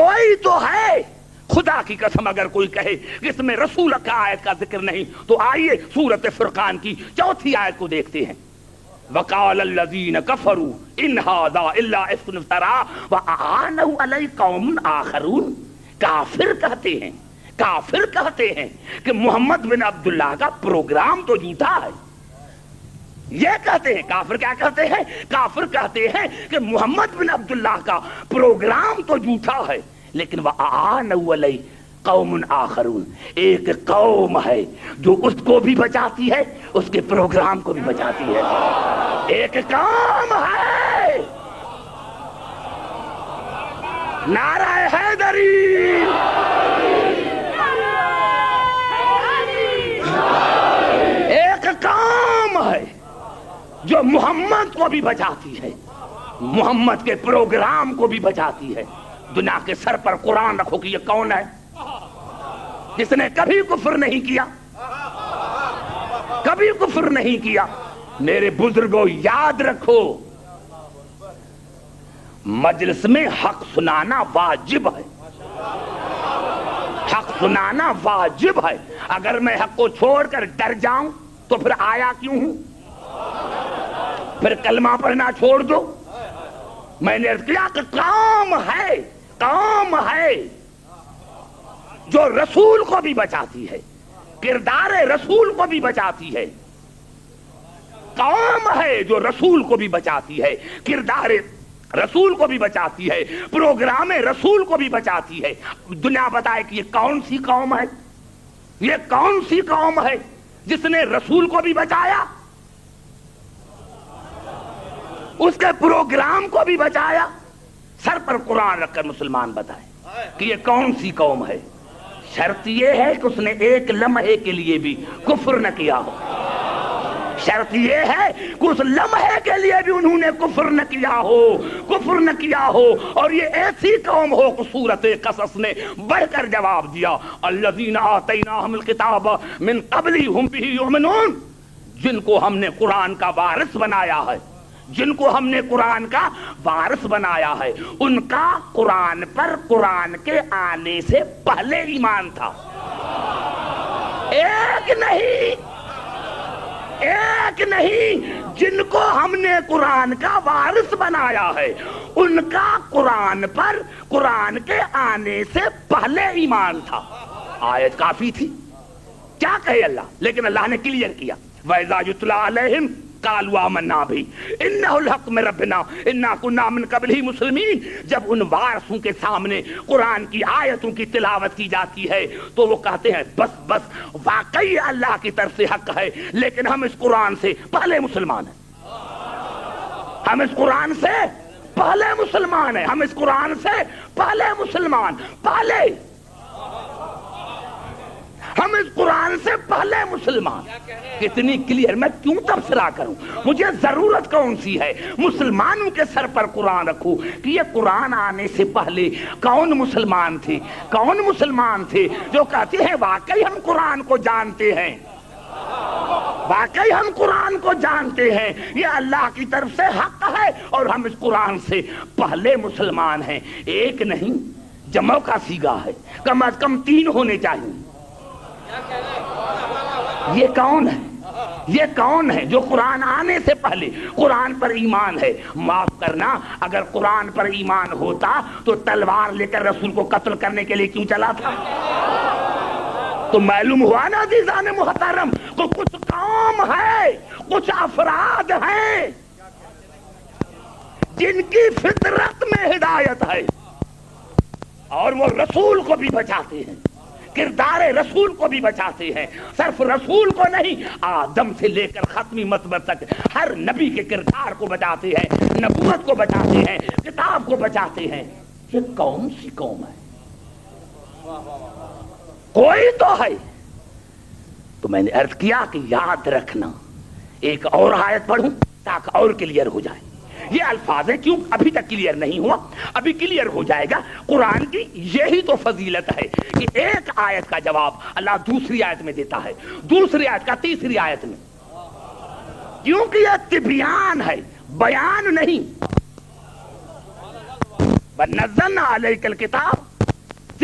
کوئی تو ہے، خدا کی قسم اگر کوئی کہے کہ اس میں رسول کا آیت کا ذکر نہیں تو آئیے سورۃ فرقان کی 4 آیت کو دیکھتے ہیں۔ وَقَالَ الَّذِينَ كَفَرُوا إِنْ هَذَا إِلَّا إِفْكٌ افْتَرَاهُ وَأَعَانَهُ عَلَيْهِ قَوْمٌ آخَرُونَ۔ کافر کہتے ہیں کہ محمد بن عبداللہ کا پروگرام تو جھوٹا ہے۔ یہ کہتے ہیں کافر، کیا کہتے ہیں؟ کافر کہتے ہیں کہ محمد بن عبداللہ کا پروگرام تو جھوٹا ہے، لیکن وَأَعَانَهُ عَلَيْهِ قوم آخرون، ایک قوم ہے جو اس کو بھی بچاتی ہے، اس کے پروگرام کو بھی بچاتی ہے۔ ایک قوم ہے، نعرہ حیدری، ایک قوم ہے جو محمد کو بھی بچاتی ہے، محمد کے پروگرام کو بھی بچاتی ہے۔ دنیا کے سر پر قرآن رکھو کہ یہ کون ہے جس نے کبھی کفر نہیں کیا، کبھی کفر نہیں کیا۔ میرے بزرگوں یاد رکھو، مجلس میں حق سنانا واجب ہے، حق سنانا واجب ہے۔ اگر میں حق کو چھوڑ کر ڈر جاؤں تو پھر آیا کیوں ہوں؟ پھر کلمہ پڑھنا چھوڑ دو۔ میں نے عرض کیا کہ قوم ہے جو رسول کو بھی بچاتی ہے، کردار رسول کو بھی بچاتی ہے، قوم ہے جو رسول کو بھی بچاتی ہے، کردار رسول کو بھی بچاتی ہے، پروگرام رسول کو بھی بچاتی ہے۔ دنیا بتائے کہ یہ کون سی قوم ہے، یہ کون سی قوم ہے جس نے رسول کو بھی بچایا، اس کے پروگرام کو بھی بچایا۔ سر پر قرآن رکھ کر مسلمان بتائے کہ یہ کون سی قوم ہے۔ شرط یہ ہے کہ اس نے ایک لمحے کے لیے بھی کفر نہ کیا ہو، شرط یہ ہے کہ اس لمحے کے لیے بھی انہوں نے کفر نہ کیا ہو، اور یہ ایسی قوم ہو کہ سورۃ قصص نے بڑھ کر جواب دیا، الذین آتیناہم الکتاب من قبل ہم بہ یؤمنون، جن کو ہم نے قرآن کا وارث بنایا ہے، جن کو ہم نے قرآن کا وارث بنایا ہے، ان کا قرآن پر قرآن کے آنے سے پہلے ایمان تھا۔ ایک نہیں، جن کو ہم نے قرآن کا وارث بنایا ہے ان کا قرآن پر قرآن کے آنے سے پہلے ایمان تھا۔ آیت کافی تھی، کیا کہے اللہ، لیکن اللہ نے کلیئر کیا، وَإِذَا يُتْلَىٰ عَلَيْهِمْ قالوا آمنا بھی انہ الحق من ربنا انا کنا من قبلہ مسلمین۔ جب ان وارثوں کے سامنے قرآن کی آیتوں کی تلاوت کی جاتی ہے تو وہ کہتے ہیں بس واقعی اللہ کی طرف سے حق ہے، لیکن ہم اس قرآن سے پہلے مسلمان ہیں، ہم اس قرآن سے پہلے مسلمان ہیں، ہم اس قرآن سے پہلے مسلمان، ہم اس قرآن سے پہلے مسلمان۔ کتنی کلیئر، میں کیوں تبصرہ کروں، مجھے ضرورت کون سی ہے مسلمانوں کے سر پر قرآن رکھوں کہ یہ قرآن آنے سے پہلے کون مسلمان تھے جو کہتے ہیں واقعی ہم قرآن کو جانتے ہیں، واقعی ہم قرآن کو جانتے ہیں، یہ اللہ کی طرف سے حق ہے اور ہم اس قرآن سے پہلے مسلمان ہیں۔ ایک نہیں، جمع کا صیغہ ہے، کم از کم 3 ہونے چاہیے۔ یہ کون ہے جو قرآن آنے سے پہلے قرآن پر ایمان ہے؟ معاف کرنا، اگر قرآن پر ایمان ہوتا تو تلوار لے کر رسول کو قتل کرنے کے لیے کیوں چلا تھا؟ تو معلوم ہوا نا عزیزان محترم کو کچھ قوم ہے، کچھ افراد ہیں جن کی فطرت میں ہدایت ہے اور وہ رسول کو بھی بچاتے ہیں، کردار رسول کو بھی بچاتے ہیں، صرف رسول کو نہیں، آدم سے لے کر ختمی مطلب تک ہر نبی کے کردار کو بچاتے ہیں، نبوت کو بچاتے ہیں، کتاب کو بچاتے ہیں۔ یہ کون سی قوم ہے؟ کوئی تو ہے۔ تو میں نے عرض کیا کہ یاد رکھنا، ایک اور آیت پڑھوں تاکہ اور کلیئر ہو جائے۔ یہ الفاظ ہیں، کیوں ابھی تک کلیئر نہیں ہوا، ابھی کلیئر ہو جائے گا۔ قرآن کی یہی تو فضیلت ہے کہ ایک آیت کا جواب اللہ دوسری آیت میں دیتا ہے، دوسری آیت کا تیسری آیت میں، کیونکہ یہ تبیان ہے، بیان نہیں۔ وَنَزَّلْنَا عَلَيْكَ الْكِتَابَ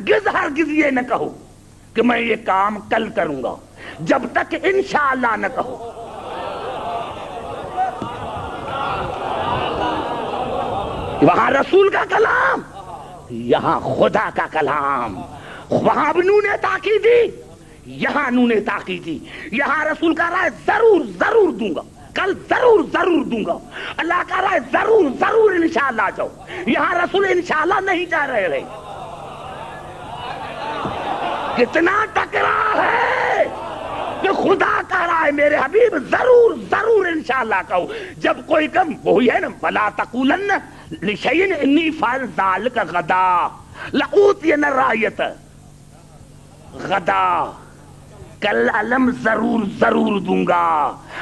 ہرگز ہرگز یہ نہ کہو کہ میں یہ کام کل کروں گا، جب تک انشاءاللہ نہ کہو۔ وہاں رسول کا کلام، یہاں خدا کا کلام۔ وہاں بھی نون تاکید دی، یہاں نون تاکید دی۔ یہاں رسول کا رائے ضرور ضرور دوں گا، کل ضرور ضرور دوں گا، اللہ کا رائے ضرور ضرور انشاءاللہ جاؤ۔ یہاں رسول انشاءاللہ نہیں کہہ رہے۔ کتنا ٹکرا ہے کہ خدا کہہ رہا ہے میرے حبیب ضرور ضرور انشاءاللہ کہو۔ جب کوئی کم وہی ہے نا، فلا تقولن لشیء انی فاعل ذلک غدا لأوتین الرایۃ، غدا کل علم ضرور ضرور دوں گا۔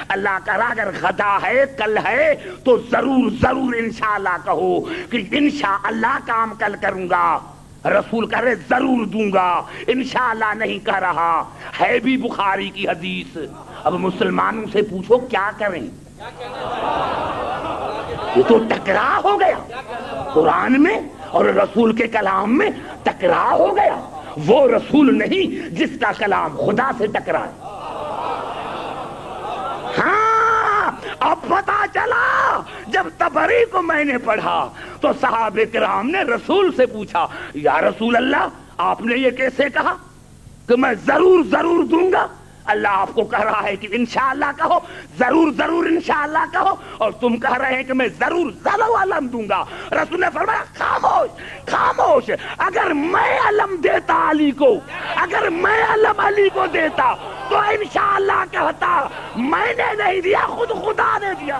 اللہ کہہ رہا اگر غدا ہے کل ہے تو ضرور ضرور انشاءاللہ کہو کہ انشاءاللہ کام کل کروں گا۔ رسول کہہ رہے ضرور دوں گا، انشاءاللہ نہیں کہہ رہا ہے، بھی بخاری کی حدیث۔ اب مسلمانوں سے پوچھو کیا کریں؟ یہ تو ٹکرا ہو گیا، قرآن میں اور رسول کے کلام میں ٹکرا ہو گیا۔ وہ رسول نہیں جس کا کلام خدا سے ٹکرائے۔ ہاں اب پتا چلا، جب تبری کو میں نے پڑھا تو صحابہ کرام نے رسول سے پوچھا، یا رسول اللہ آپ نے یہ کیسے کہا کہ میں ضرور ضرور دوں گا؟ اللہ آپ کو کہہ رہا ہے کہ انشاءاللہ کہو، ضرور ضرور انشاءاللہ کہو، اور تم کہہ رہے ہیں کہ میں ضرور ضرور علم دوں گا۔ رسول نے فرمایا خاموش خاموش، اگر میں علم دیتا علی کو، اگر میں علم علی کو دیتا تو انشاءاللہ کہتا، میں نے نہیں دیا، خود خدا نے دیا۔